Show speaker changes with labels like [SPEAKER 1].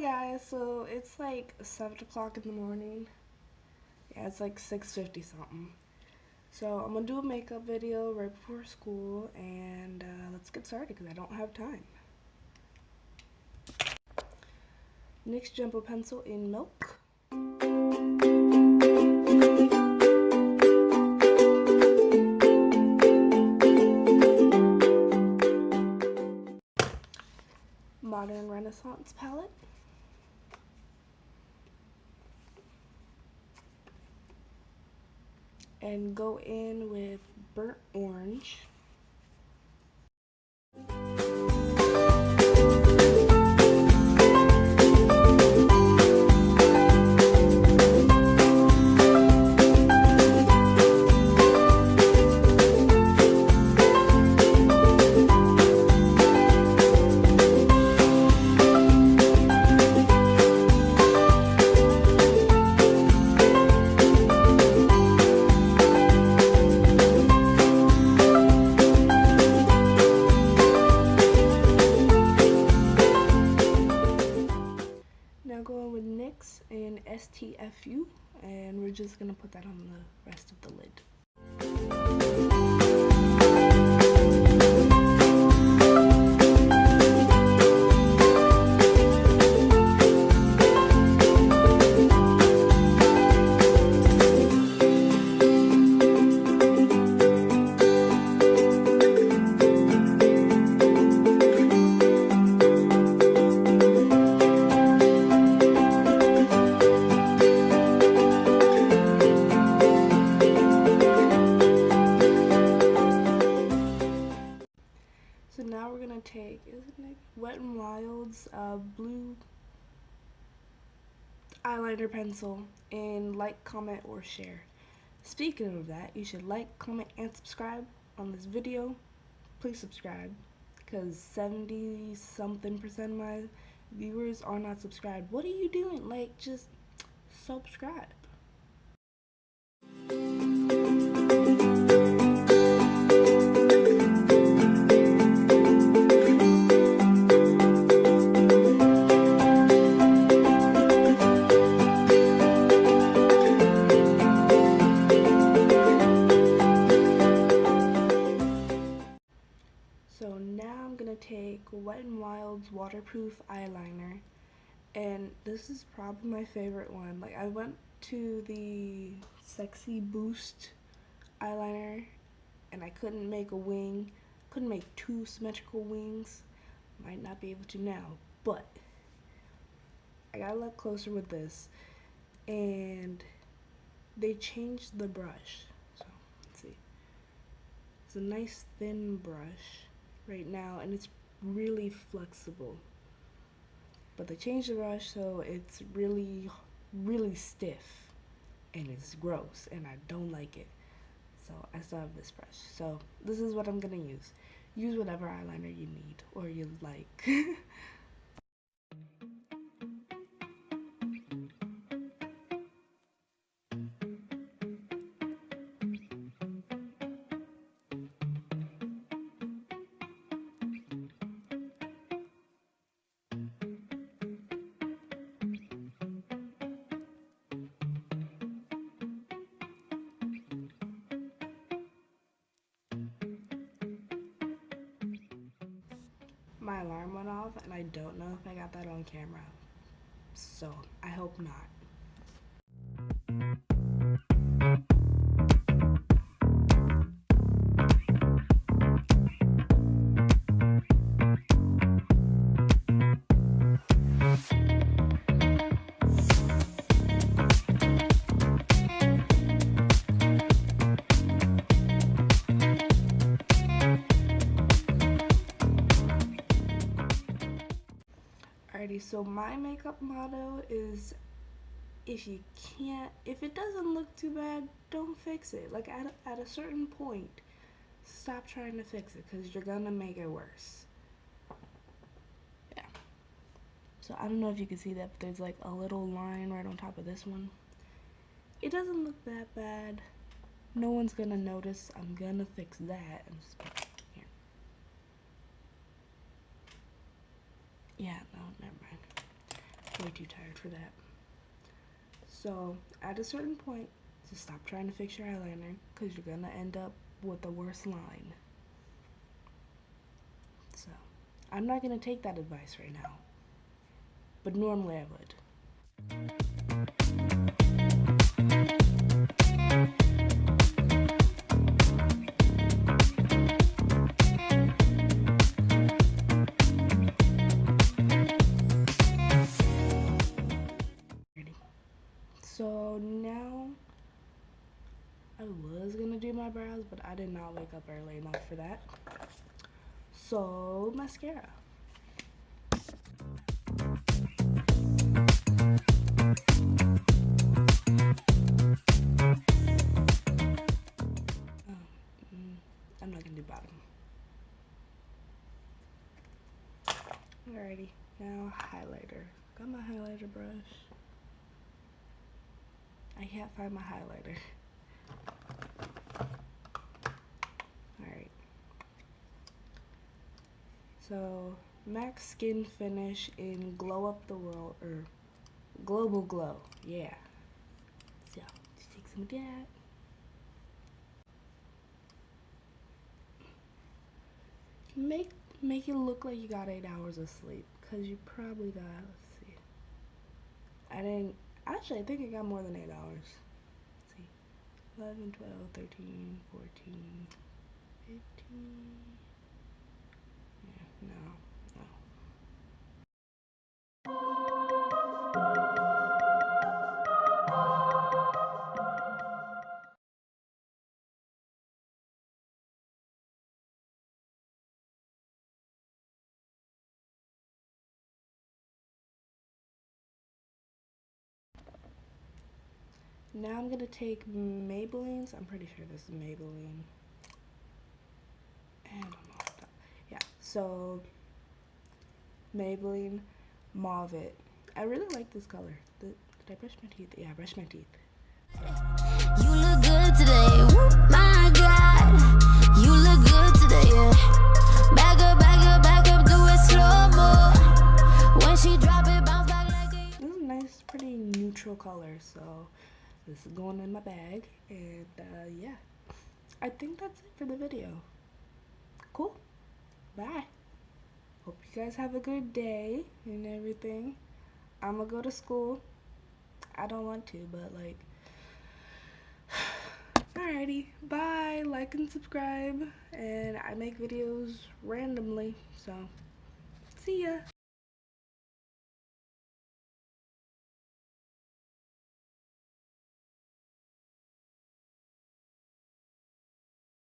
[SPEAKER 1] Hi guys, so it's like 7 o'clock in the morning. Yeah, it's like 6:50 something. So I'm gonna do a makeup video right before school, and let's get started because I don't have time. NYX Jumbo Pencil in Milk. Modern Renaissance palette. And go in with Burnt Orange. Now going with NYX and STFU, and we're just gonna put that on the rest of the lid. So now we're gonna take, Wet n Wild's blue eyeliner pencil and like, comment, or share. Speaking of that, you should like, comment, and subscribe on this video. Please subscribe, because 70-something% of my viewers are not subscribed. What are you doing? Like, just subscribe. So now I'm gonna take Wet n Wild's waterproof eyeliner, and this is probably my favorite one. Like, I went to the Sexy Boost eyeliner and I couldn't make a wing, couldn't make two symmetrical wings. Might not be able to now, but I got a lot closer with this, and they changed the brush. So let's see, it's a nice thin brush right now, and it's really flexible, but they changed the brush so it's really stiff, and it's gross, and I don't like it. So I still have this brush. So this is what I'm gonna use. Use whatever eyeliner you need or you like. My alarm went off, and I don't know if I got that on camera, so I hope not. Alrighty, so my makeup motto is, if it doesn't look too bad, don't fix it. Like, at a certain point, stop trying to fix it, because you're gonna make it worse. Yeah. So I don't know if you can see that, but there's like a little line right on top of this one. It doesn't look that bad. No one's gonna notice. I'm gonna fix that. And just put it here. Yeah, no, never mind. way too tired for that. So at a certain point, just stop trying to fix your eyeliner because you're gonna end up with the worst line. So I'm not gonna take that advice right now, but normally I would. So now I was gonna do my brows, but I did not wake up early enough for that. So mascara. I'm not gonna do bottom. Alrighty, now highlighter. Got my highlighter brush. I can't find my highlighter. Alright. So, MAC Skin Finish in Glow Up the World, or Global Glow. Yeah. So, just take some of that. Make it look like you got 8 hours of sleep, because you probably got, let's see. Actually, I think I got more than 8 hours. Let's see. 11, 12, 13, 14, 15. Yeah, no. Now I'm gonna take Maybelline's. I'm pretty sure this is Maybelline. And yeah, so Maybelline Mauve It. I really like this color. Did I brush my teeth? Yeah, I brushed my teeth.
[SPEAKER 2] You look good today. Woo, my God. You look good today, yeah. Back up, do it slow-mo. When she drop it, bounce back like a...
[SPEAKER 1] This is a nice, pretty neutral color, so this is going in my bag. And yeah, I think that's it for the video. Cool. Bye. Hope you guys have a good day and everything. I'm gonna go to school. I don't want to, but like... Alrighty, bye, like and subscribe, and I make videos randomly, so see ya.